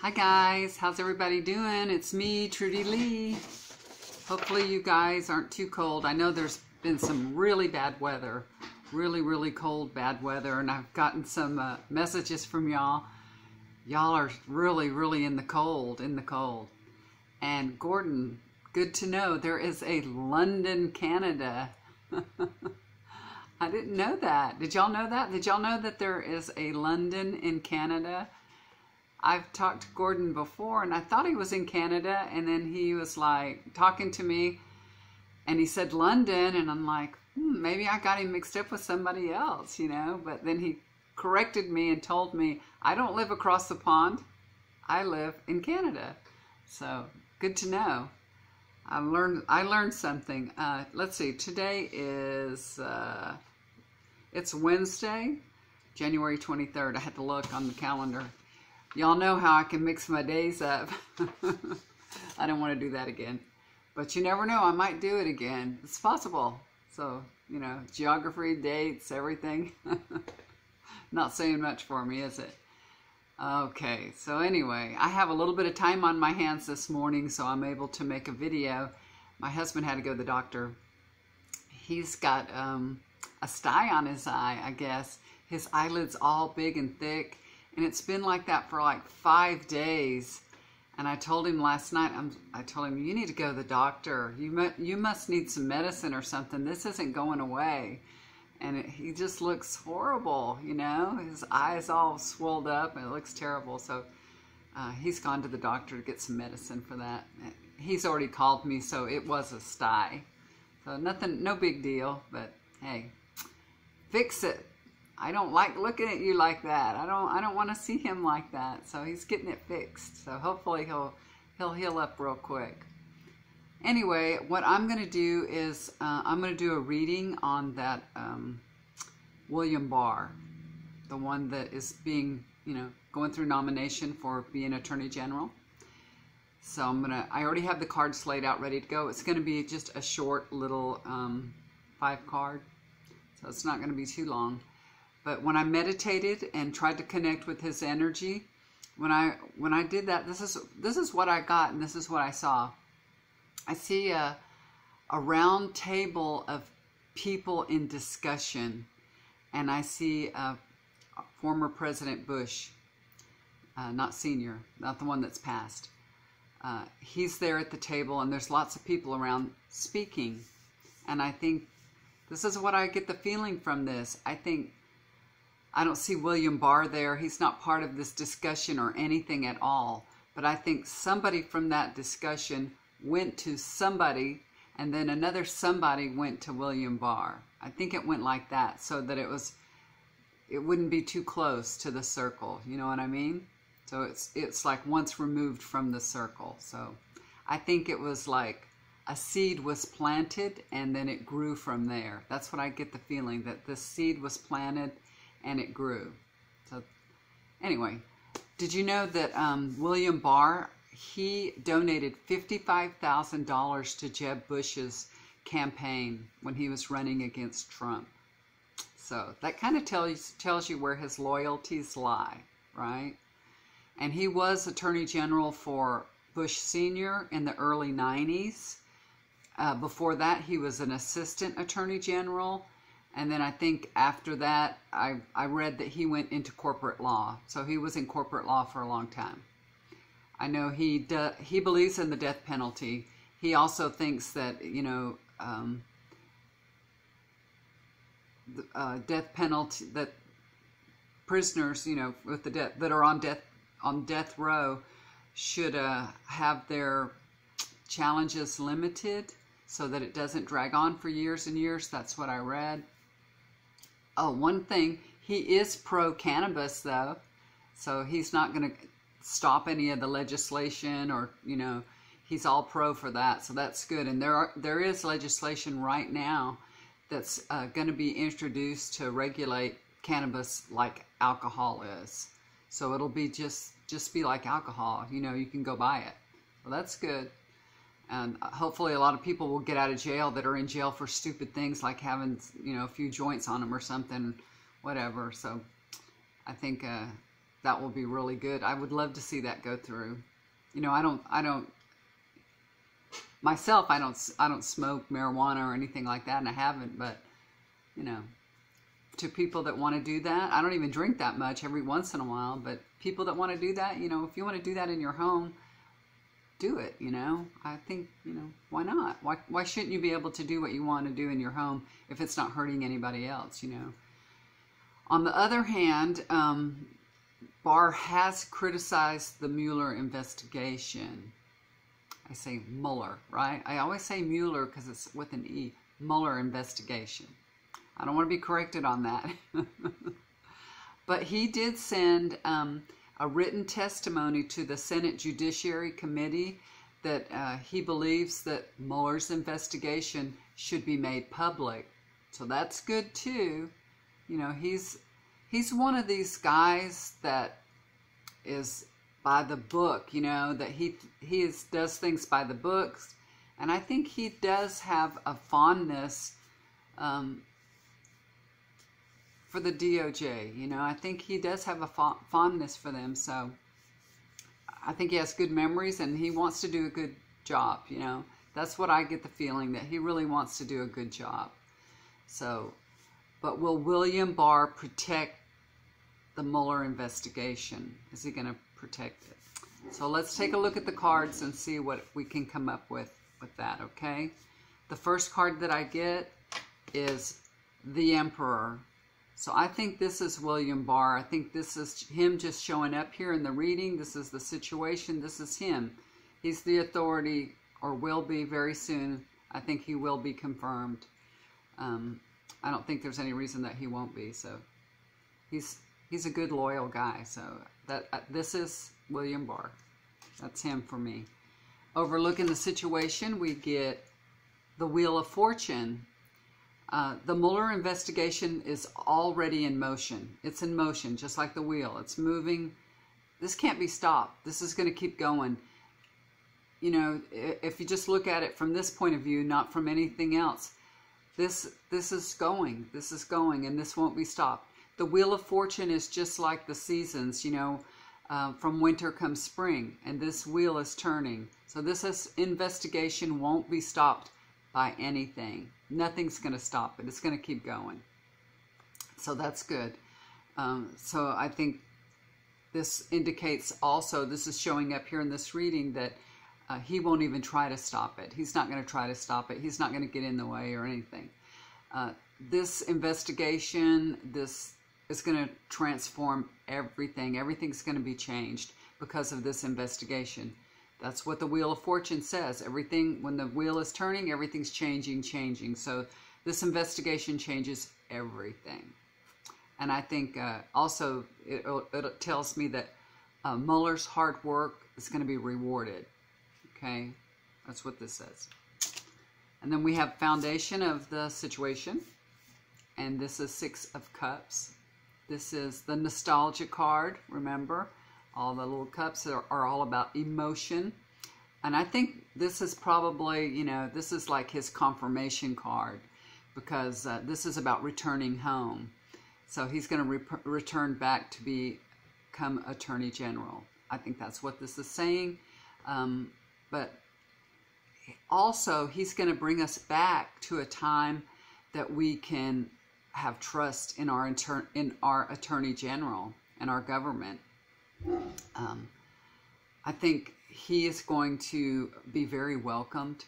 Hi guys, how's everybody doing? It's me, Trudy Lee. Hopefully you guys aren't too cold. I know there's been some really bad weather, really cold bad weather, and I've gotten some messages from y'all. Y'all are really in the cold, And Gordon, good to know there is a London, Canada. I didn't know that. Did y'all know that? Did y'all know that there is a London in Canada? I've talked to Gordon before, and I thought he was in Canada, and then he was like talking to me, and he said London, and I'm like, maybe I got him mixed up with somebody else, you know, but then he corrected me and told me, I don't live across the pond, I live in Canada. So, good to know. I learned something. Let's see, today is, it's Wednesday, January 23rd. I had to look on the calendar. Y'all know how I can mix my days up. I don't want to do that again. But you never know, I might do it again. It's possible. So, you know, geography, dates, everything. Not saying much for me, is it? Okay, so anyway, I have a little bit of time on my hands this morning, so I'm able to make a video. My husband had to go to the doctor. He's got a sty on his eye, I guess. His eyelid's all big and thick. And it's been like that for like 5 days. And I told him last night, I told him, you need to go to the doctor. You must need some medicine or something. This isn't going away. And he just looks horrible, you know. His eyes all swelled up and it looks terrible. So he's gone to the doctor to get some medicine for that. He's already called me, so it was a sty. So nothing, no big deal, but hey, fix it. I don't like looking at you like that. I don't want to see him like that. So he's getting it fixed. So hopefully he'll heal up real quick. Anyway, what I'm going to do is I'm going to do a reading on that William Barr, the one that is being, you know, going through nomination for being Attorney General. So I already have the cards laid out ready to go. It's going to be just a short little 5 card. So it's not going to be too long. But when I meditated and tried to connect with his energy, when I did that, this is what I got and this is what I saw. I see a round table of people in discussion, and I see former President Bush, not senior, not the one that's passed. He's there at the table, and there's lots of people around speaking. And I think this is what I get the feeling from this. I don't see William Barr there. He's not part of this discussion or anything at all. But I think somebody from that discussion went to somebody, and then another somebody went to William Barr. I think it went like that so that it wouldn't be too close to the circle. You know what I mean? So it's like once removed from the circle. So I think it was like a seed was planted and then it grew from there. That's what I get the feeling, that the seed was planted and it grew. So anyway, did you know that William Barr, he donated $55,000 to Jeb Bush's campaign when he was running against Trump? So that kind of tells you where his loyalties lie, right? And he was Attorney General for Bush Sr. in the early 90s. Before that, he was an Assistant Attorney General. And then I think after that, I read that he went into corporate law. So he was in corporate law for a long time. I know he believes in the death penalty. He also thinks that, you know, death penalty, that prisoners, you know, with the death, that are on death row should have their challenges limited so that it doesn't drag on for years and years. That's what I read. Oh, one thing, he is pro-cannabis though, so he's not going to stop any of the legislation, or, you know, he's all pro for that, so that's good. And there is legislation right now that's going to be introduced to regulate cannabis like alcohol is. So it'll be just be like alcohol, you know, you can go buy it. Well, that's good. And hopefully a lot of people will get out of jail that are in jail for stupid things like having, you know, a few joints on them or something, whatever. So I think that will be really good. I would love to see that go through. You know, I don't myself, I don't smoke marijuana or anything like that, and I haven't, but, you know, to people that want to do that, I don't even drink that much, every once in a while, but people that want to do that, you know, if you want to do that in your home, do it, you know. I think, you know, why not? Why shouldn't you be able to do what you want to do in your home if it's not hurting anybody else, you know? On the other hand, Barr has criticized the Mueller investigation. I say Mueller, right? I always say Mueller because it's with an E. Mueller investigation. I don't want to be corrected on that. But he did send a written testimony to the Senate Judiciary Committee that he believes that Mueller's investigation should be made public. So that's good too. You know, he's one of these guys that is by the book, you know, that he does things by the books. And I think he does have a fondness for the DOJ, you know. I think he does have a fondness for them. So I think he has good memories and he wants to do a good job, you know. That's what I get the feeling, that he really wants to do a good job. So, but will William Barr protect the Mueller investigation? Is he going to protect it? So let's take a look at the cards and see what we can come up with that, okay? The first card that I get is the Emperor. So I think this is William Barr. I think this is him just showing up here in the reading. This is the situation. This is him. He's the authority, or will be very soon. I think he will be confirmed. I don't think there's any reason that he won't be. So he's a good, loyal guy. So this is William Barr. That's him for me. Overlooking the situation, we get the Wheel of Fortune. The Mueller investigation is already in motion. It's in motion, just like the wheel. It's moving. This can't be stopped. This is going to keep going. You know, if you just look at it from this point of view, not from anything else, this is going. This is going, and this won't be stopped. The Wheel of Fortune is just like the seasons, you know, from winter comes spring, and this wheel is turning. So this investigation won't be stopped by anything. Nothing's going to stop it. It's going to keep going. So that's good. So I think this indicates also, this is showing up here in this reading, that he won't even try to stop it. He's not going to try to stop it. He's not going to get in the way or anything. This investigation, this is going to transform everything. Everything's going to be changed because of this investigation. That's what the Wheel of Fortune says. Everything, when the wheel is turning, everything's changing. So this investigation changes everything. And I think also it tells me that Mueller's hard work is going to be rewarded. Okay, that's what this says. And then we have foundation of the situation. And this is Six of Cups. This is the nostalgia card, remember? All the little cups are all about emotion. And I think this is probably, you know, this is like his confirmation card, because this is about returning home. So he's going to return back to become Attorney General. I think that's what this is saying. But also, he's going to bring us back to a time that we can have trust in our Attorney General and our government. I think he is going to be very welcomed,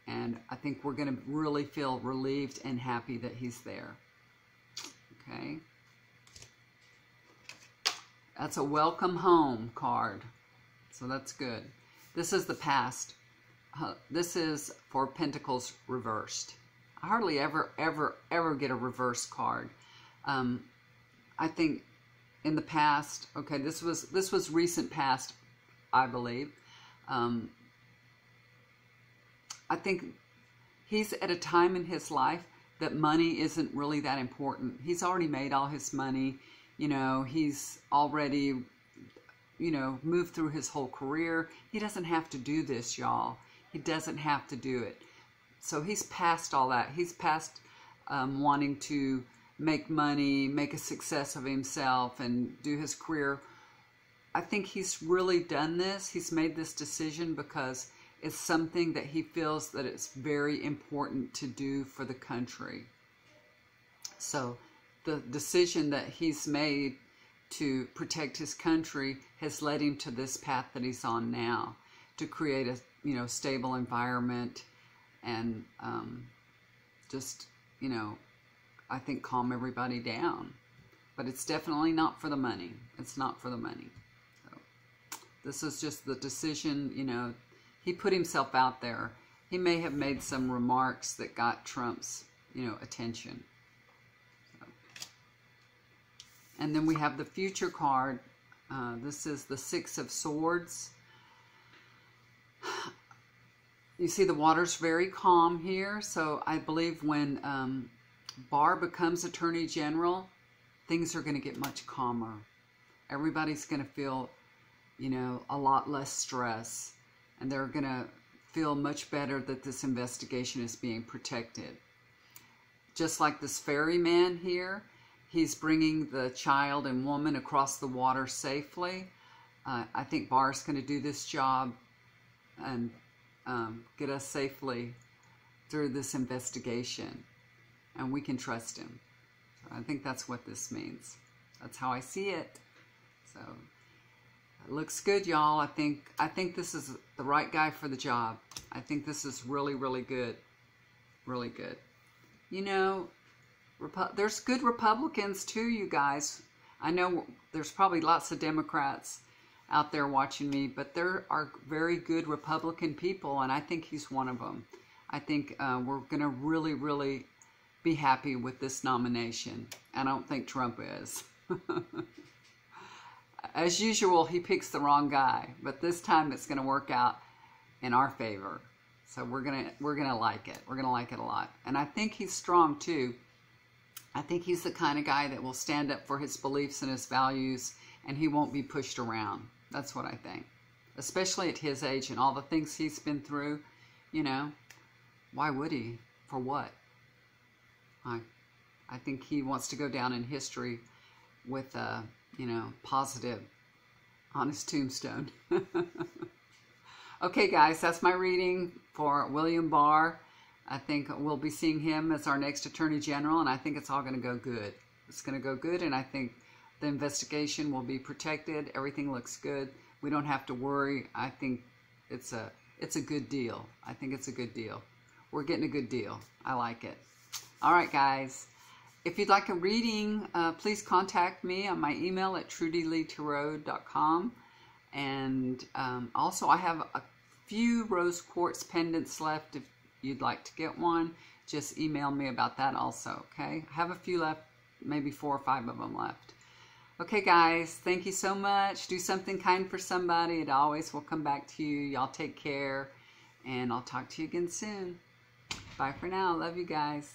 and I think we're going to really feel relieved and happy that he's there. Okay, that's a welcome home card, so that's good. This is the past. This is for Pentacles reversed. I hardly ever get a reverse card. I think in the past, okay, this was recent past, I believe. I think he's at a time in his life that money isn't really that important. He's already made all his money. You know, he's already, you know, moved through his whole career. He doesn't have to do this, y'all. He doesn't have to do it. So he's past all that. He's past wanting to make money, make a success of himself, and do his career I think he's really done this. He's made this decision because it's something that he feels that it's very important to do for the country. So the decision that he's made to protect his country has led him to this path that he's on now, to create a, you know, stable environment and just, you know, I think calm everybody down. But it's definitely not for the money. It's not for the money. So this is just the decision, you know, he put himself out there. He may have made some remarks that got Trump's, you know, attention. So. And then we have the future card. This is the Six of Swords. You see the water's very calm here. So I believe when Barr becomes Attorney General, things are going to get much calmer. Everybody's going to feel, you know, a lot less stress. And they're going to feel much better that this investigation is being protected. Just like this ferryman here, he's bringing the child and woman across the water safely. I think Barr's going to do this job and get us safely through this investigation. And we can trust him. So I think that's what this means. That's how I see it. So it looks good, y'all. I think this is the right guy for the job. I think this is really, really good. Really good. You know, there's good Republicans too, you guys. I know there's probably lots of Democrats out there watching me, but there are very good Republican people, and I think he's one of them. I think we're going to really, really be happy with this nomination. I don't think Trump is. As usual, he picks the wrong guy, but this time it's going to work out in our favor. So we're gonna like it. We're gonna like it a lot. And I think he's strong too. I think he's the kind of guy that will stand up for his beliefs and his values, and he won't be pushed around. That's what I think. Especially at his age and all the things he's been through, you know, why would he? For what? I think he wants to go down in history with you know, positive on his tombstone. Okay, guys, that's my reading for William Barr. I think we'll be seeing him as our next Attorney General, and I think it's all going to go good. It's going to go good, and I think the investigation will be protected. Everything looks good. We don't have to worry. I think it's a good deal. I think it's a good deal. We're getting a good deal. I like it. All right, guys. If you'd like a reading, please contact me on my email at trudyleetarot.com. And also, I have a few rose quartz pendants left. If you'd like to get one, just email me about that also, okay? I have a few left, maybe 4 or 5 of them left. Okay, guys, thank you so much. Do something kind for somebody. It always will come back to you. Y'all take care, and I'll talk to you again soon. Bye for now. Love you guys.